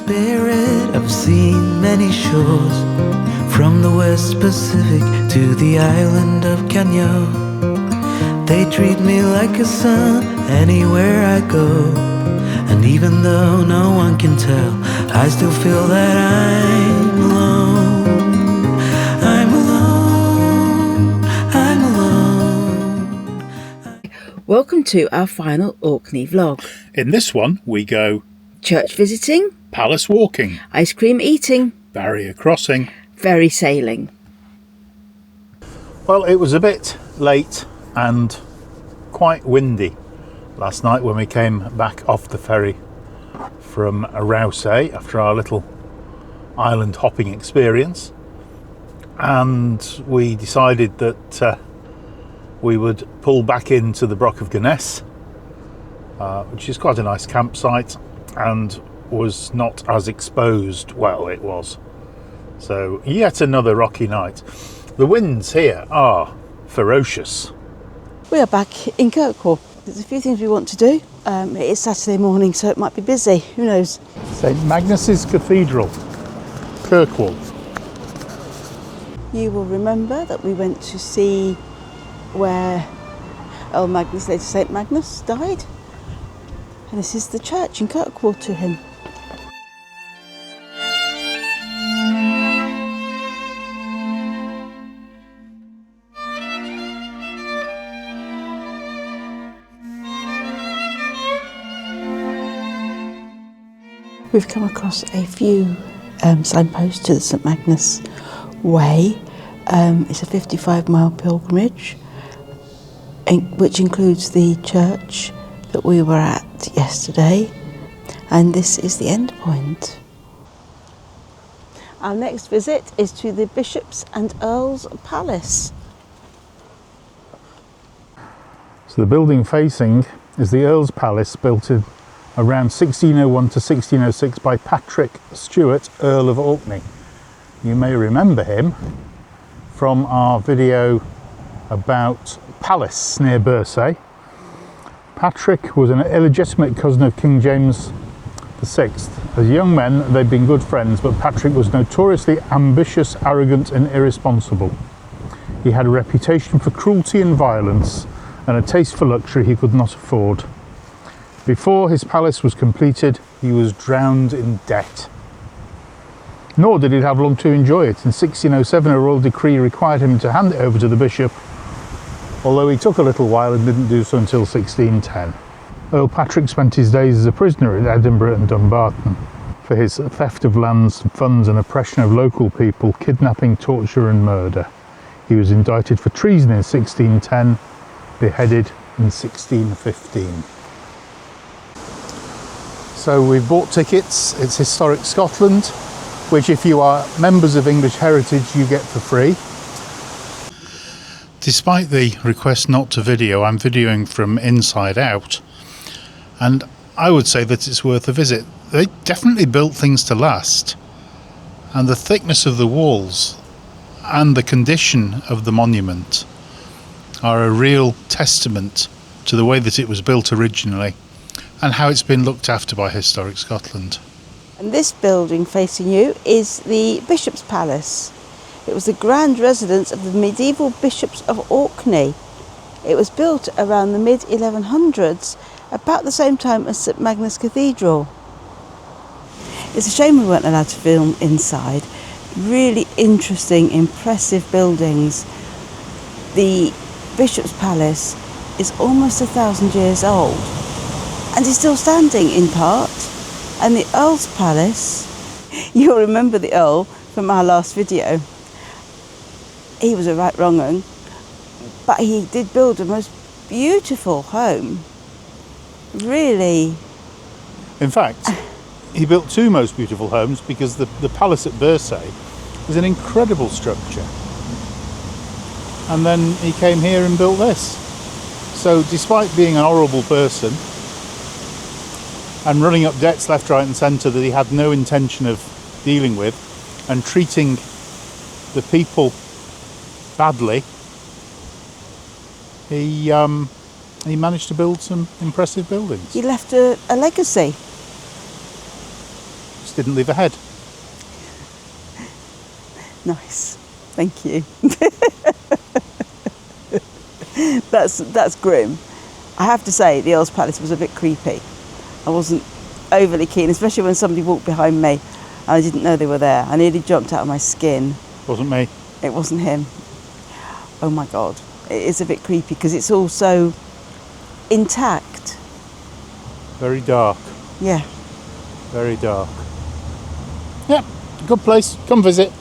spirit, I've seen many shores, from the West Pacific to the island of Canyo. They treat me like a son anywhere I go, and even though no one can tell, I still feel that I'm alone. I'm alone. I'm alone. Welcome to our final Orkney vlog. In this one, we go Church visiting, palace walking, ice cream eating, barrier crossing, ferry sailing. Well, it was a bit late and quite windy last night when we came back off the ferry from Rousay after our little island hopping experience, and we decided that we would pull back into the Broch of Gynnes, which is quite a nice campsite and was not as exposed. Well, it was. So yet another rocky night. The winds here are ferocious. We are back in Kirkwall. There's a few things we want to do. It is Saturday morning, so it might be busy. Who knows? St Magnus's Cathedral, Kirkwall. You will remember that we went to see where Earl Magnus, later St Magnus, died. And this is the church in Kirkwall to him. We've come across a few signposts to the St Magnus Way. It's a 55-mile pilgrimage, which includes the church that we were at yesterday, and this is the end point. Our next visit is to the Bishop's and Earl's Palace. So the building facing is the Earl's Palace, built in around 1601 to 1606 by Patrick Stewart, Earl of Orkney. You may remember him from our video about Palace near Bursay. Patrick was an illegitimate cousin of King James VI. As young men, they'd been good friends, but Patrick was notoriously ambitious, arrogant and irresponsible. He had a reputation for cruelty and violence, and a taste for luxury he could not afford. Before his palace was completed, he was drowned in debt. Nor did he have long to enjoy it. In 1607, a royal decree required him to hand it over to the bishop, although he took a little while and didn't do so until 1610. Earl Patrick spent his days as a prisoner in Edinburgh and Dumbarton for his theft of lands, funds and oppression of local people, kidnapping, torture and murder. He was indicted for treason in 1610, beheaded in 1615. So we've bought tickets. It's Historic Scotland, which if you are members of English Heritage you get for free. Despite the request not to video, I'm videoing from inside out, and I would say that it's worth a visit. They definitely built things to last, and the thickness of the walls and the condition of the monument are a real testament to the way that it was built originally and how it's been looked after by Historic Scotland. And this building facing you is the Bishop's Palace. It was the grand residence of the medieval bishops of Orkney. It was built around the mid-1100s, about the same time as St Magnus Cathedral. It's a shame we weren't allowed to film inside. Really interesting, impressive buildings. The Bishop's Palace is almost 1,000 years old and is still standing in part. And the Earl's Palace, you'll remember the Earl from our last video. He was a right wrong 'un, but he did build a most beautiful home. Really. In fact, he built two most beautiful homes, because the palace at Bursay is an incredible structure. And then he came here and built this. So despite being an horrible person and running up debts left, right and centre that he had no intention of dealing with, and treating the people badly, he managed to build some impressive buildings. He left a legacy. just didn't leave a head. Nice, thank you. That's grim. I have to say the Earl's Palace was a bit creepy. I wasn't overly keen, especially when somebody walked behind me and I didn't know they were there. I nearly jumped out of my skin. Wasn't me. It wasn't him. Oh my God, it is a bit creepy because it's all so intact. Very dark. Yeah. Very dark. Yeah, good place. Come visit.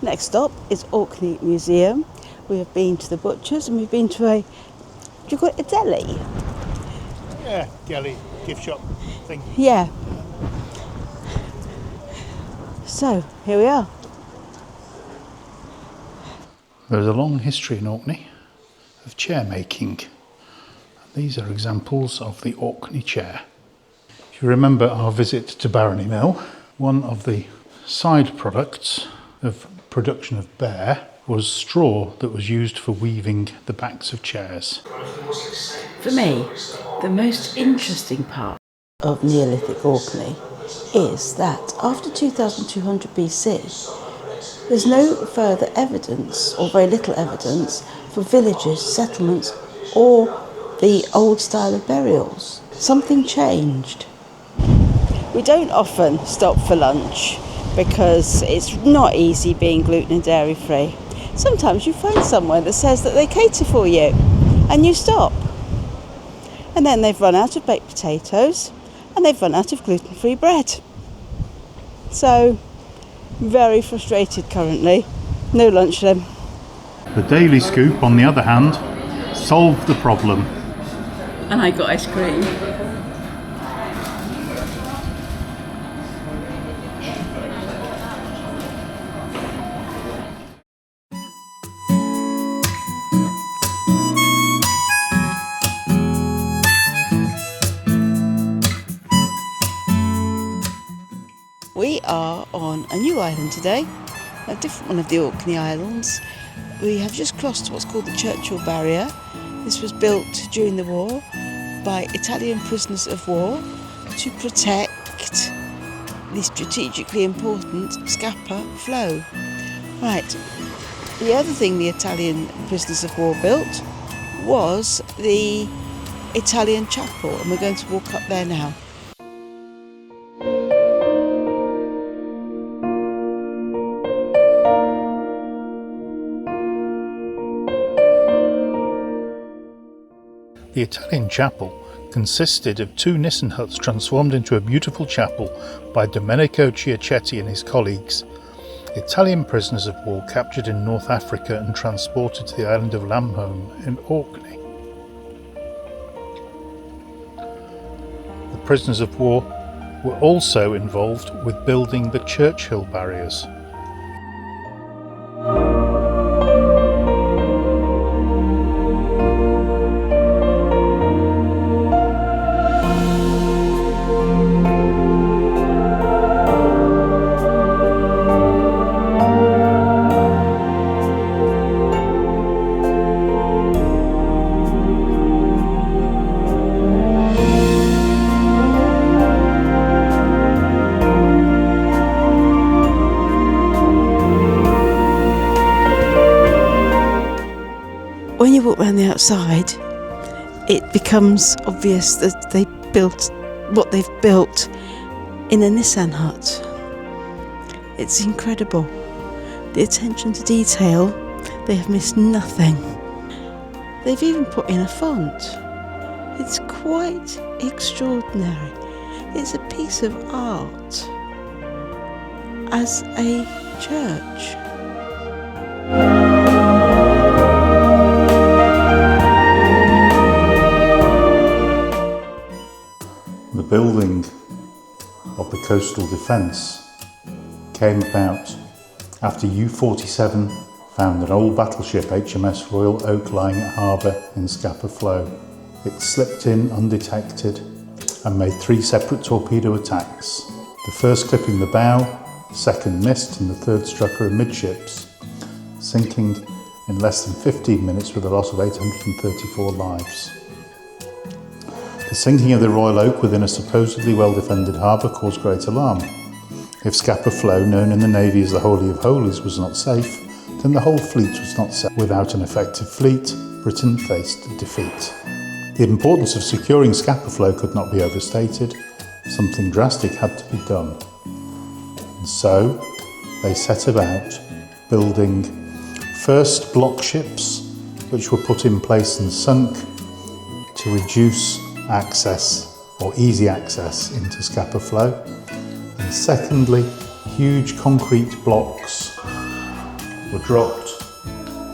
Next stop is Orkney Museum. We have been to the butchers and we've been to do you call it a deli? Yeah, deli, gift shop thing. Yeah. So, here we are. There's a long history in Orkney of chair making. These are examples of the Orkney chair. If you remember our visit to Barony Mill, one of the side products of production of Bear was straw that was used for weaving the backs of chairs. For me, the most interesting part of Neolithic Orkney is that after 2200 BC, there's no further evidence, or very little evidence, for villages, settlements, or the old style of burials. Something changed. We don't often stop for lunch because it's not easy being gluten and dairy free. Sometimes you find somewhere that says that they cater for you and you stop. And then they've run out of baked potatoes and they've run out of gluten-free bread. So, very frustrated currently. No lunch then. The Daily Scoop, on the other hand, solved the problem. And I got ice cream. We are on a new island today, a different one of the Orkney Islands. We have just crossed what's called the Churchill Barrier. This was built during the war by Italian prisoners of war to protect the strategically important Scapa flow. Right, the other thing the Italian prisoners of war built was the Italian chapel, and we're going to walk up there now. The Italian chapel consisted of two Nissen huts transformed into a beautiful chapel by Domenico Chiacetti and his colleagues. Italian prisoners of war captured in North Africa and transported to the island of Lamholm in Orkney. The prisoners of war were also involved with building the Churchill barriers. When you walk around the outside, it becomes obvious that they built what they've built in a Nissan hut. It's incredible. The attention to detail, they have missed nothing. They've even put in a font. It's quite extraordinary. It's a piece of art as a church. The building of the coastal defence came about after U-47 found an old battleship HMS Royal Oak lying at harbour in Scapa Flow. It slipped in undetected and made 3 separate torpedo attacks. The first clipping the bow, the second missed and the third struck her amidships, sinking in less than 15 minutes with a loss of 834 lives. The The sinking of the Royal Oak within a supposedly well-defended harbour caused great alarm. If Scapa Flow, known in the Navy as the Holy of Holies, was not safe, then the whole fleet was not safe. Without an effective fleet, Britain faced defeat. The importance of securing Scapa Flow could not be overstated. Something drastic had to be done. And so, they set about building first block ships, which were put in place and sunk to reduce access or easy access into Scapa Flow. And secondly, huge concrete blocks were dropped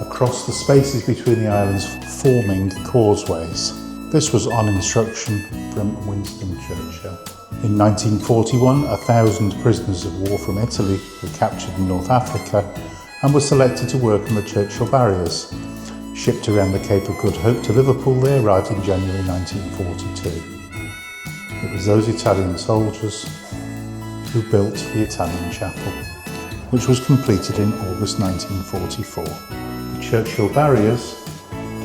across the spaces between the islands, forming causeways. This was on instruction from Winston Churchill. In 1941, 1,000 prisoners of war from Italy were captured in North Africa and were selected to work on the Churchill barriers. Shipped around the Cape of Good Hope to Liverpool, they arrived in January 1942. It was those Italian soldiers who built the Italian chapel, which was completed in August 1944. The Churchill barriers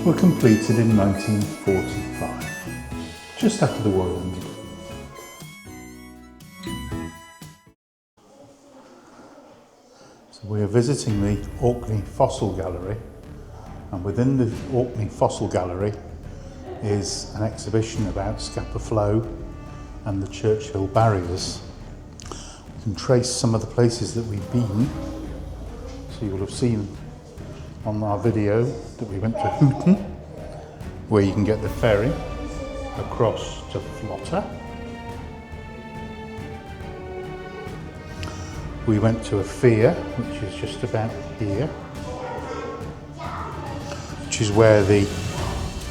were completed in 1945, just after the war ended. So we are visiting the Orkney Fossil Gallery, and within the Orkney Fossil Gallery is an exhibition about Scapa Flow and the Churchill barriers. We can trace some of the places that we've been. So you will have seen on our video that we went to Hooton, where you can get the ferry across to Flotta. We went to a Fear, which is just about here, which is where the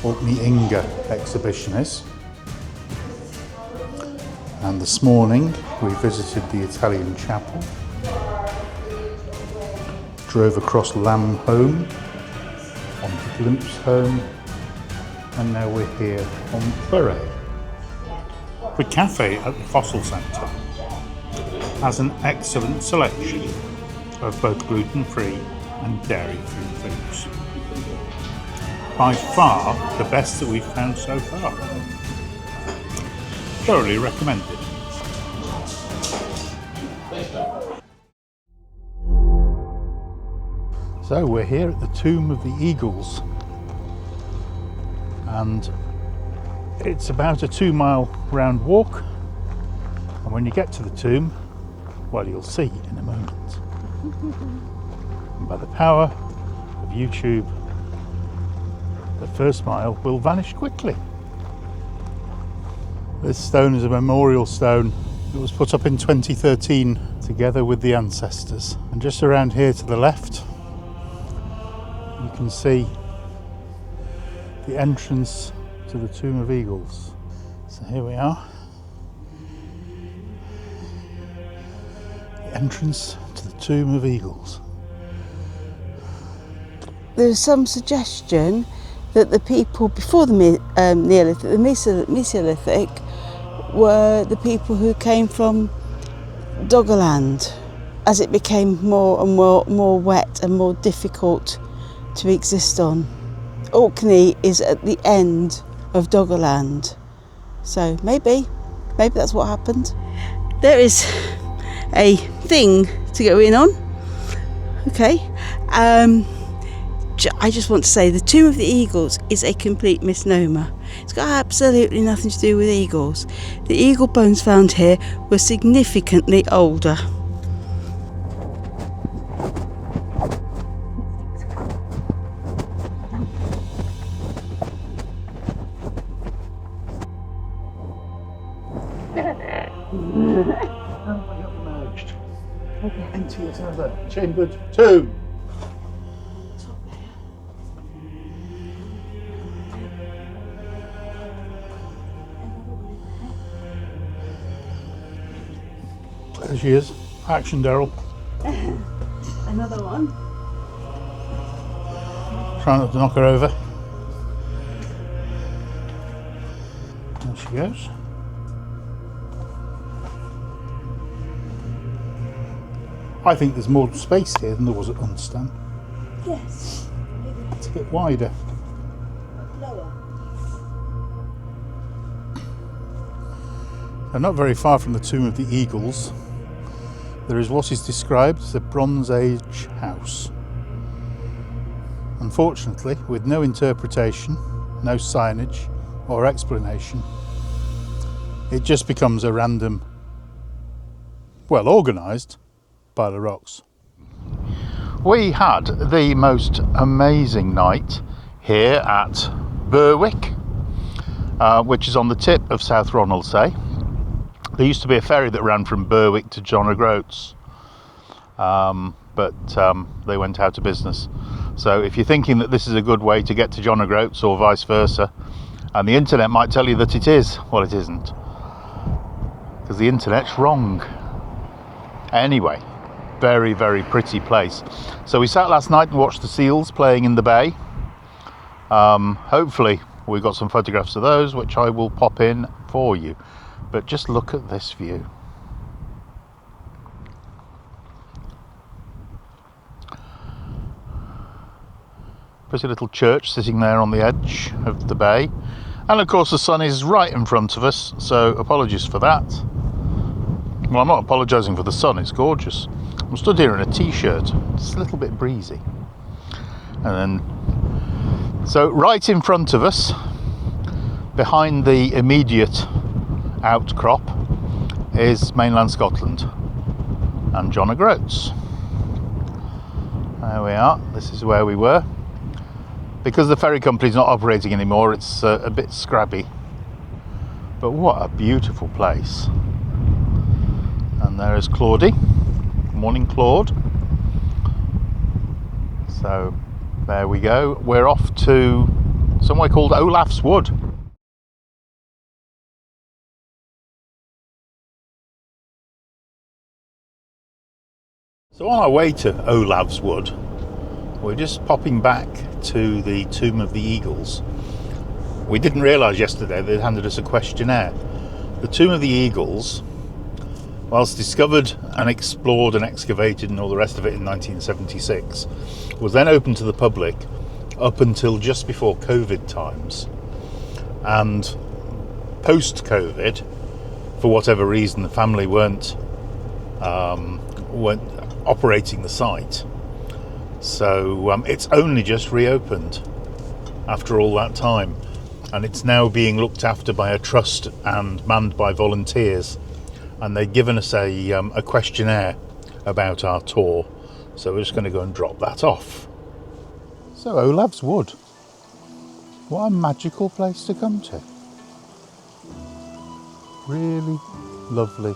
Orkney Inga exhibition is. And this morning we visited the Italian chapel, drove across Lamb Home, onto Glimpse Home, and now we're here on Burray. The cafe at the Fossil Centre has an excellent selection of both gluten-free and dairy-free foods. By far the best that we've found so far. Thoroughly recommended. So we're here at the Tomb of the Eagles, and it's about a 2-mile round walk, and when you get to the tomb, well, you'll see in a moment. And by the power of YouTube, the first mile will vanish quickly. This stone is a memorial stone. It was put up in 2013 together with the ancestors. And just around here to the left, you can see the entrance to the Tomb of Eagles. So here we are. The entrance to the Tomb of Eagles. There's some suggestion that the people before the Neolithic, the Mesolithic, were the people who came from Doggerland, as it became more and more wet and more difficult to exist on. Orkney is at the end of Doggerland, so maybe that's what happened. There is a thing to go in on. Okay. I just want to say the Tomb of the Eagles is a complete misnomer. It's got absolutely nothing to do with eagles. The eagle bones found here were significantly older. Merged into another chambered tomb. There she is. Action, Darrelle. Another one. Try not to knock her over. There she goes. I think there's more space here than there was at Unstone. Yes. It's a bit wider. Lower. And not very far from the Tomb of the Eagles, there is what is described as a Bronze Age house. Unfortunately, with no interpretation, no signage or explanation, it just becomes a random, well, organised pile of rocks. We had the most amazing night here at Berwick, which is on the tip of South Ronaldsay. There used to be a ferry that ran from Berwick to John O'Groats, but they went out of business. So if you're thinking that this is a good way to get to John O'Groats or vice versa, and the internet might tell you that it is, well, it isn't, because the internet's wrong. Anyway, very, very pretty place. So we sat last night and watched the seals playing in the bay. Hopefully we got some photographs of those, which I will pop in for you. But just look at this view. Pretty little church sitting there on the edge of the bay. And of course the sun is right in front of us, so apologies for that. Well, I'm not apologising for the sun, it's gorgeous. I'm stood here in a t-shirt, it's a little bit breezy. And then, so right in front of us, behind the immediate outcrop, is mainland Scotland and John O'Groats. There we are, this is where we were. Because the ferry company's not operating anymore, it's a bit scrabby. But what a beautiful place. And there is Claudie. Morning, Claude. So there we go. We're off to somewhere called Olaf's Wood. So on our way to Olaf's Wood, we're just popping back to the Tomb of the Eagles. We didn't realise yesterday they'd handed us a questionnaire. The Tomb of the Eagles, whilst discovered and explored and excavated and all the rest of it in 1976, was then open to the public up until just before COVID times. And post-COVID, for whatever reason, the family weren't operating the site. So it's only just reopened after all that time. And it's now being looked after by a trust and manned by volunteers. And they've given us a questionnaire about our tour, so we're just going to go and drop that off. So Olaf's Wood, what a magical place to come to. Really lovely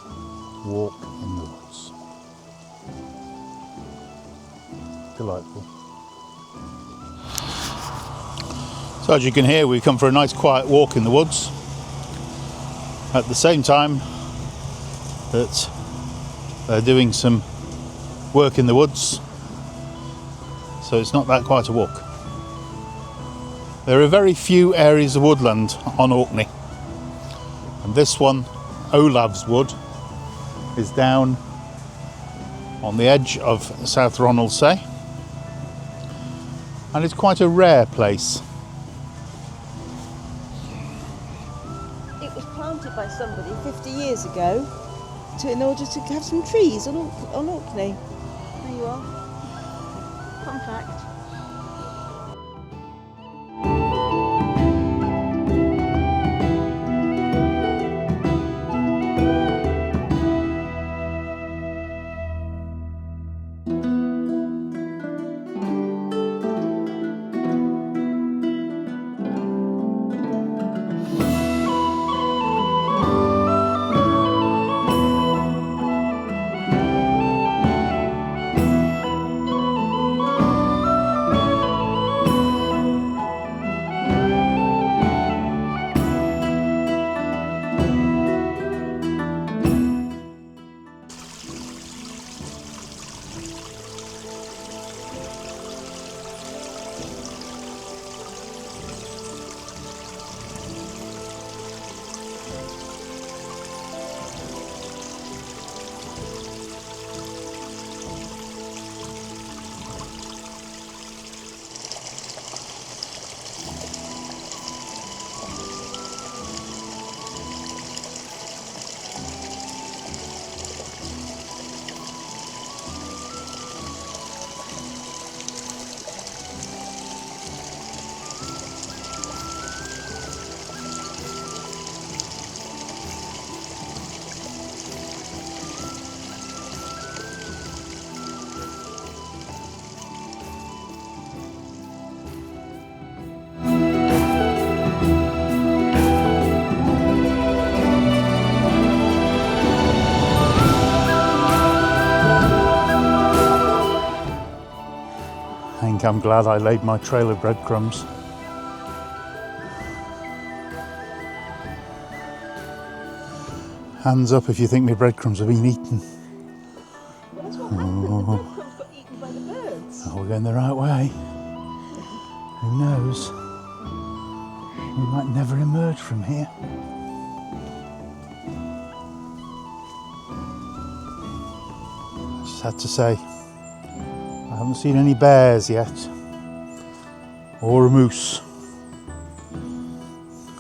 walk in the woods. Delightful. So as you can hear, we come for a nice quiet walk in the woods at the same time that they're doing some work in the woods, so it's not that quiet a walk. There are very few areas of woodland on Orkney, and this one, Olaf's Wood, is down on the edge of South Ronaldsay, and it's quite a rare place. It was planted by somebody 50 years ago in order to have some trees on Orkney. There you are. Fun fact. I'm glad I laid my trail of breadcrumbs. Hands up if you think my breadcrumbs have been eaten. Well, that's what happened. The breadcrumbs got eaten by the birds. Oh, we're going the right way. Who knows? We might never emerge from here. I just had to say, I haven't seen any bears yet, or a moose,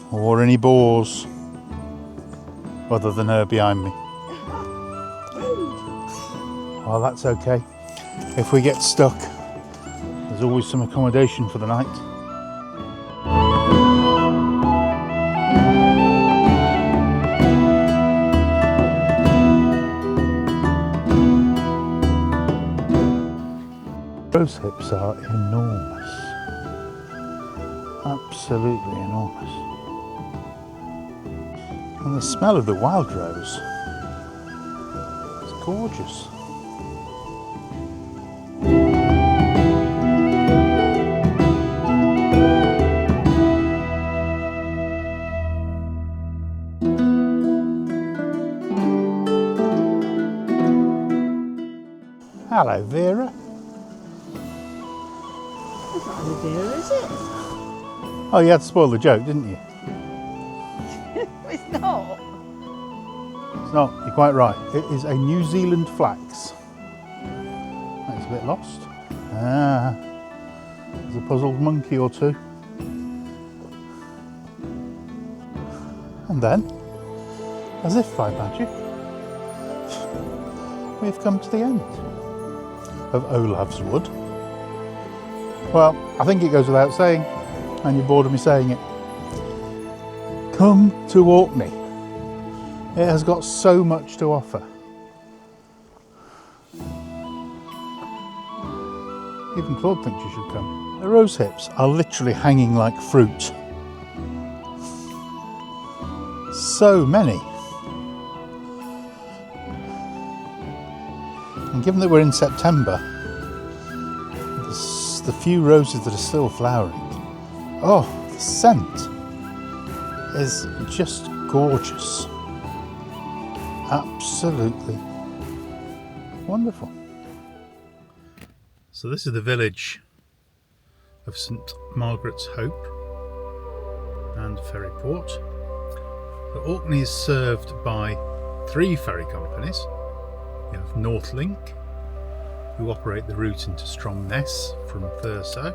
or any boars, other than her behind me. Well, that's okay. If we get stuck, there's always some accommodation for the night. Rose hips are enormous, absolutely enormous. And the smell of the wild rose is gorgeous. Hello, Vera. That's not an idea, is it? Oh, you had to spoil the joke, didn't you? It's not. It's not, you're quite right. It is a New Zealand flax. That's a bit lost. Ah, there's a puzzled monkey or two. And then, as if by magic, we've come to the end of Olav's Wood. Well, I think it goes without saying, and you're bored of me saying it. Come to Orkney. It has got so much to offer. Even Claude thinks you should come. The rose hips are literally hanging like fruit. So many. And given that we're in September, the few roses that are still flowering, oh, the scent is just gorgeous. Absolutely wonderful. So this is the village of St Margaret's Hope and Ferryport. The Orkney is served by 3 ferry companies. You have Northlink, who operate the route into Stromness from Thurso.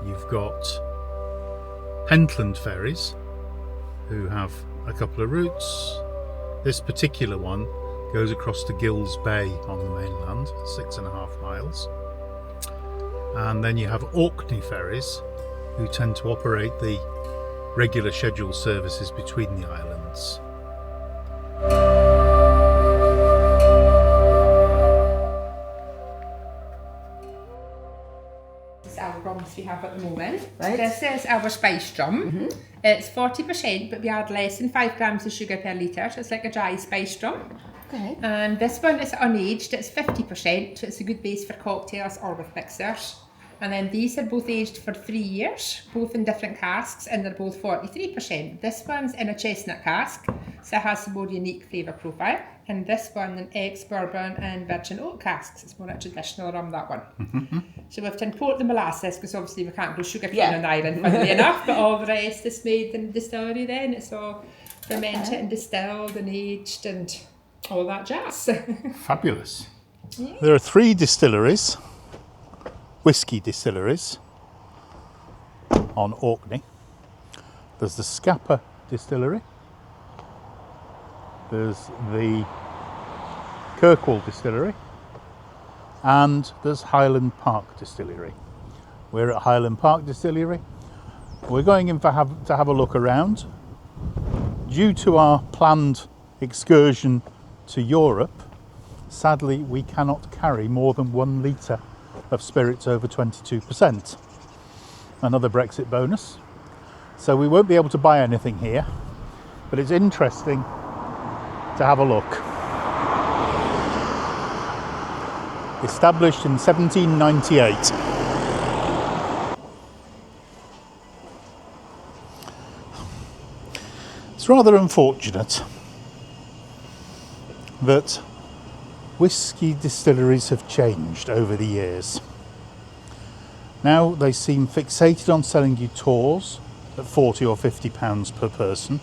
You've got Pentland Ferries, who have a couple of routes. This particular one goes across to Gills Bay on the mainland, 6.5 miles. And then you have Orkney Ferries, who tend to operate the regular scheduled services between the islands. Our rums we have at the moment. Right. This is our spice drum. It's 40%, but we add less than 5 grams of sugar per litre, so it's like a dry spice drum. Okay. And this one is unaged, it's 50%, so it's a good base for cocktails or with mixers. And then these are both aged for 3 years, both in different casks, and they're both 43%. This one's in a chestnut cask, so it has a more unique flavour profile. And this one in ex-bourbon and virgin oak casks. It's more a traditional rum, that one. So we've to import the molasses, because obviously we can't grow sugarcane on Ireland, funnily enough, but all the rest is made in the distillery then. It's all fermented and distilled and aged and all that jazz. Fabulous. Yeah. There are 3 distilleries, whisky distilleries, on Orkney. There's the Scapa Distillery, there's the Kirkwall Distillery, and there's Highland Park Distillery. We're at Highland Park Distillery. We're going in to have a look around. Due to our planned excursion to Europe, sadly we cannot carry more than 1 litre of spirits over 22%. Another Brexit bonus. So we won't be able to buy anything here, but it's interesting to have a look. established in 1798. It's rather unfortunate that whisky distilleries have changed over the years. Now they seem fixated on selling you tours at £40 or £50 per person.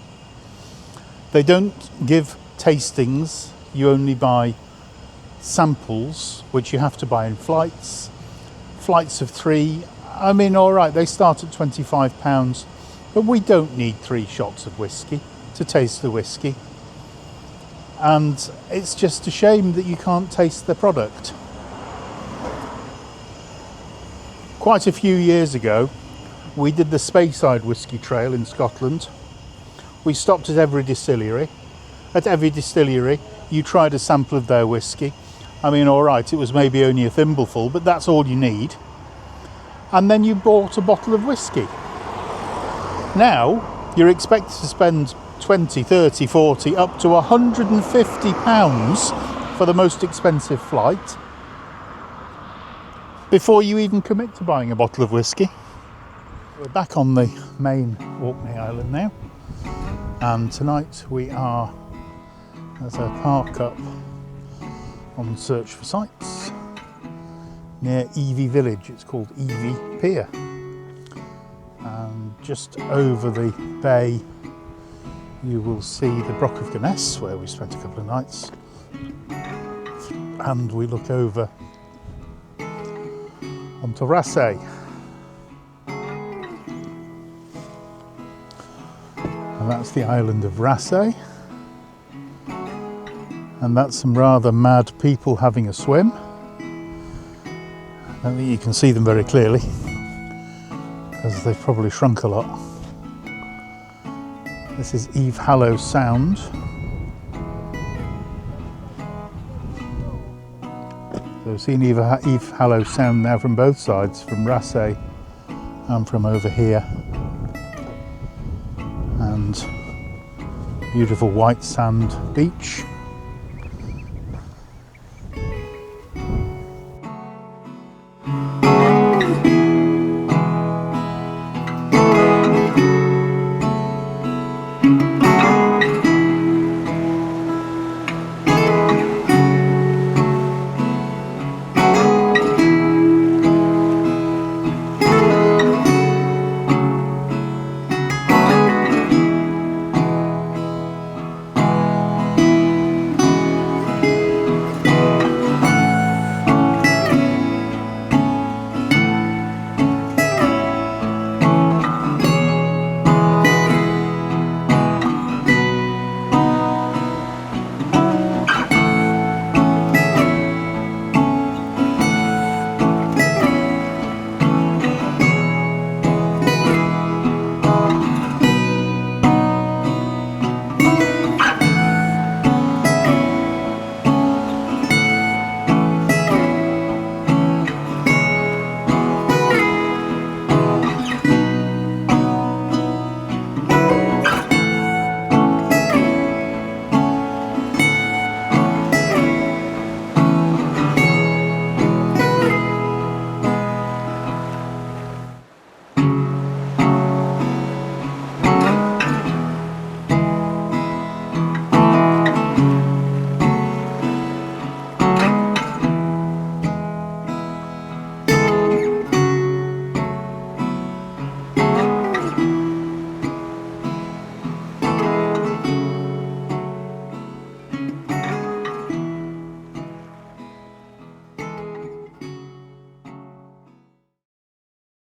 They don't give tastings, you only buy samples, which you have to buy in flights of 3. I mean, alright, they start at £25, but we don't need 3 shots of whisky to taste the whisky. And it's just a shame that you can't taste the product. Quite a few years ago, we did the Speyside Whisky Trail in Scotland. We stopped at every distillery. At every distillery, you tried a sample of their whisky. I mean, all right, it was maybe only a thimbleful, but that's all you need. And then you bought a bottle of whisky. Now, you're expected to spend 20, 30, 40, up to £150 for the most expensive flight before you even commit to buying a bottle of whisky. We're back on the main Orkney Island now, and tonight we are at a park up on search for sites near Evie Village. It's called Evie Pier, and just over the bay you will see the Broch of Gynnes, where we spent a couple of nights, and we look over onto Raasay. And that's the island of Raasay. And that's some rather mad people having a swim. I don't think you can see them very clearly because they've probably shrunk a lot. This is Eve Hallow Sound. So we've seen Eve Hallow Sound now from both sides, from Raasay and from over here. And beautiful white sand beach.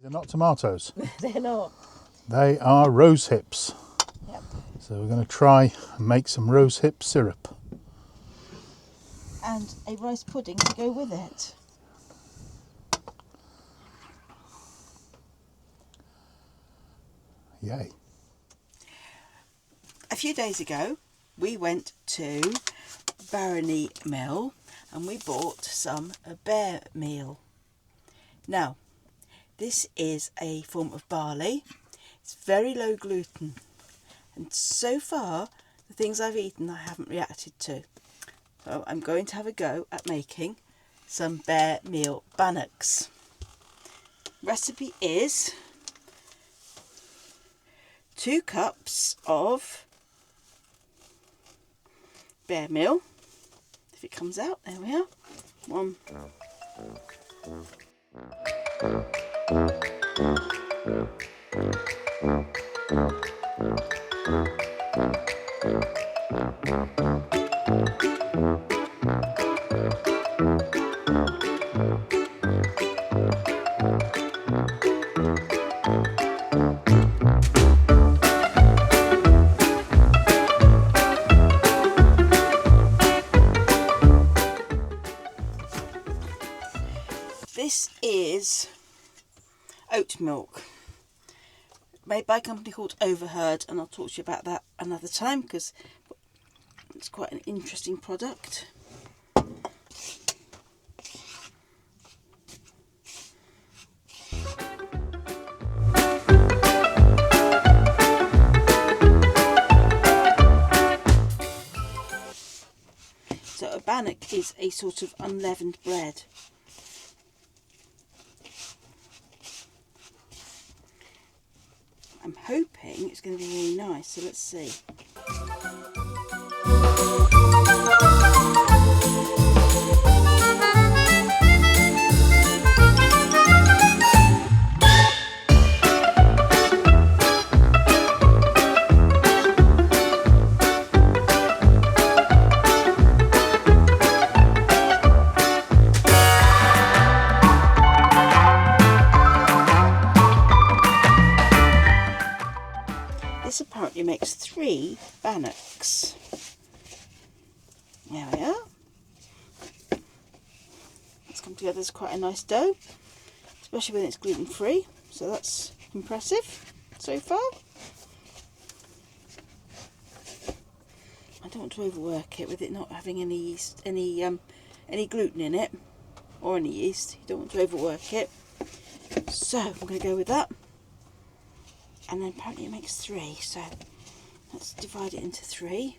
They're not tomatoes. They're not. They are rose hips. Yep. So we're going to try and make some rose hip syrup. And a rice pudding to go with it. Yay. A few days ago we went to Barony Mill and we bought some bear meal. Now this is a form of barley. It's very low gluten, and so far the things I've eaten I haven't reacted to. So I'm going to have a go at making some bare meal bannocks. Recipe is 2 cups of bare meal. If it comes out, there we are. 1. This is oat milk, made by a company called Overheard, and I'll talk to you about that another time because it's quite an interesting product. So a bannock is a sort of unleavened bread. I'm hoping it's going to be really nice, so let's see. This apparently makes 3 bannocks. There we are. It's come together as quite a nice dough, especially when it's gluten-free, so that's impressive so far. I don't want to overwork it with it not having any yeast, any gluten in it, or any yeast. You don't want to overwork it. So I'm going to go with that. And then apparently it makes 3, so let's divide it into 3.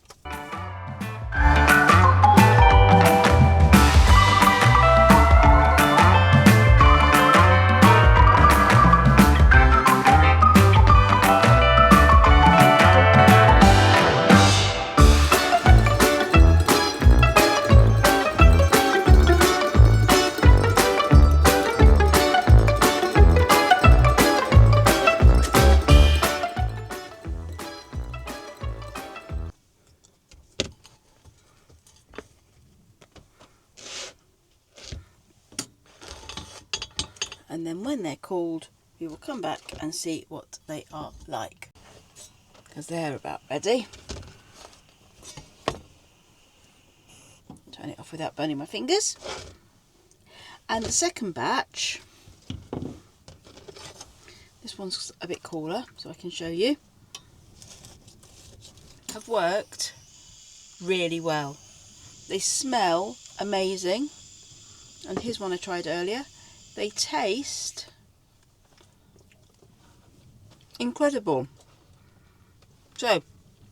And then when they're cooled, we will come back and see what they are like, because they're about ready. Turn it off without burning my fingers. And the second batch, this one's a bit cooler, so I can show you, have worked really well. They smell amazing, and here's one I tried earlier. They taste incredible. So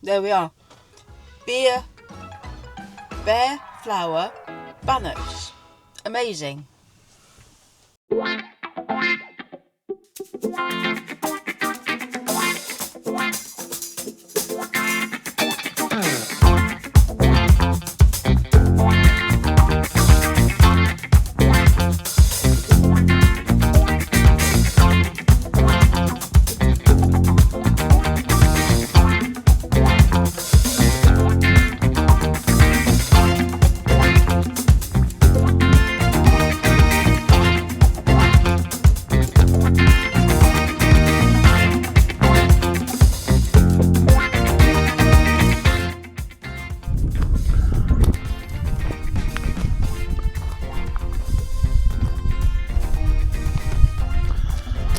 there we are, bare flour bannocks, amazing.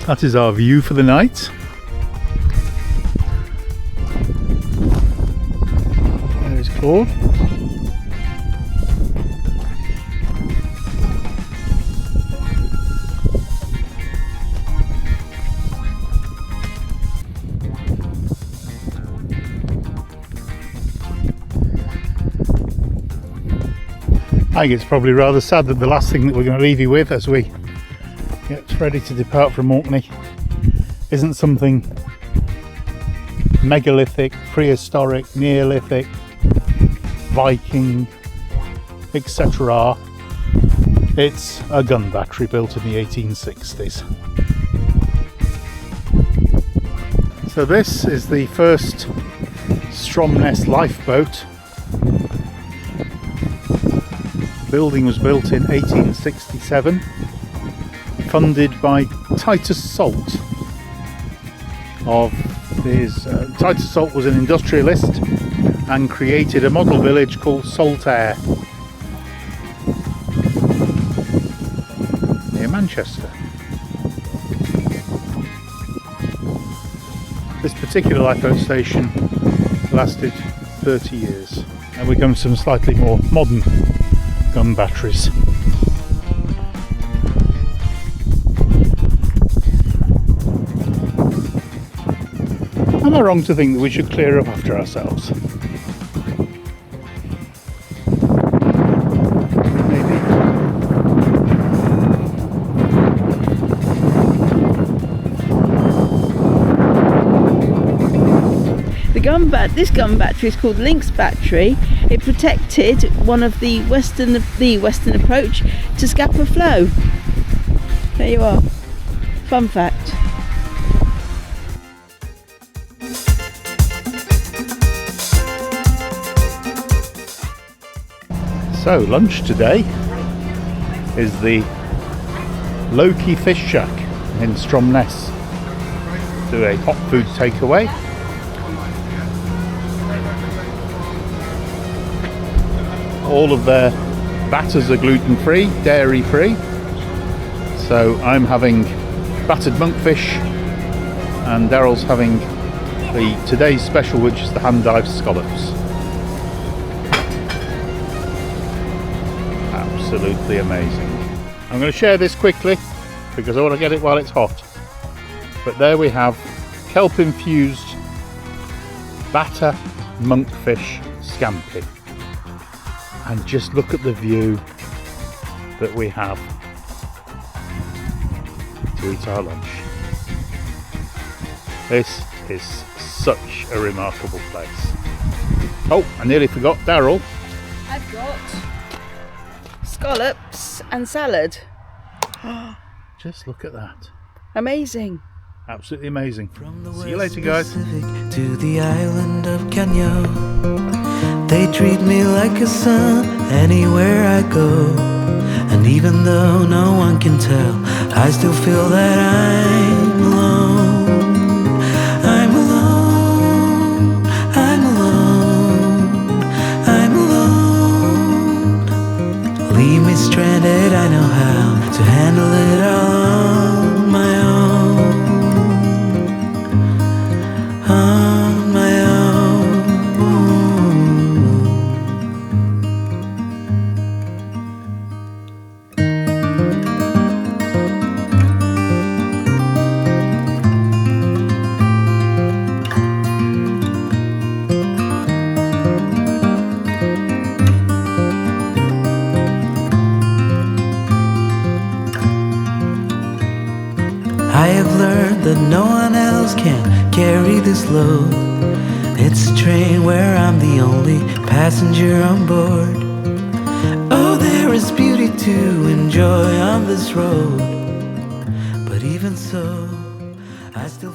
That is our view for the night. There's Claude. I think it's probably rather sad that the last thing that we're going to leave you with as we get ready to depart from Orkney isn't something megalithic, prehistoric, Neolithic, Viking, etc. It's a gun battery built in the 1860s. So this is the first Stromness lifeboat. The building was built in 1867, funded by Titus Salt. Titus Salt was an industrialist and created a model village called Saltaire near Manchester. This particular lifeboat station lasted 30 years, and we come to some slightly more modern gun batteries. Am I wrong to think that we should clear up after ourselves? Maybe. This gun battery is called Lynx battery. It protected one of the western approach to Scapa Flow. There you are. Fun fact. So lunch today is the Loki Fish Shack in Stromness. Do a hot food takeaway. All of their batters are gluten-free, dairy-free. So I'm having battered monkfish, and Darrell's having today's special, which is the hand-dyed scallops. Absolutely amazing. I'm going to share this quickly because I want to get it while it's hot. But there we have kelp-infused batter monkfish scampi. And just look at the view that we have to eat our lunch. This is such a remarkable place. Oh, I nearly forgot Darrelle. I've got scallops and salad. Just look at that. Amazing. Absolutely amazing. From the See you West later, guys. Pacific to the island of Canyo, they treat me like a son anywhere I go. And even though no one can tell, I still feel that I'm alone. I'm alone. I'm alone. I'm alone. Leave me stranded, I know how to handle it all on my own. On my own. I have learned that no one else can carry this load. It's a train where I'm the only passenger on board. Oh, there is beauty to enjoy on this road, but even so, I still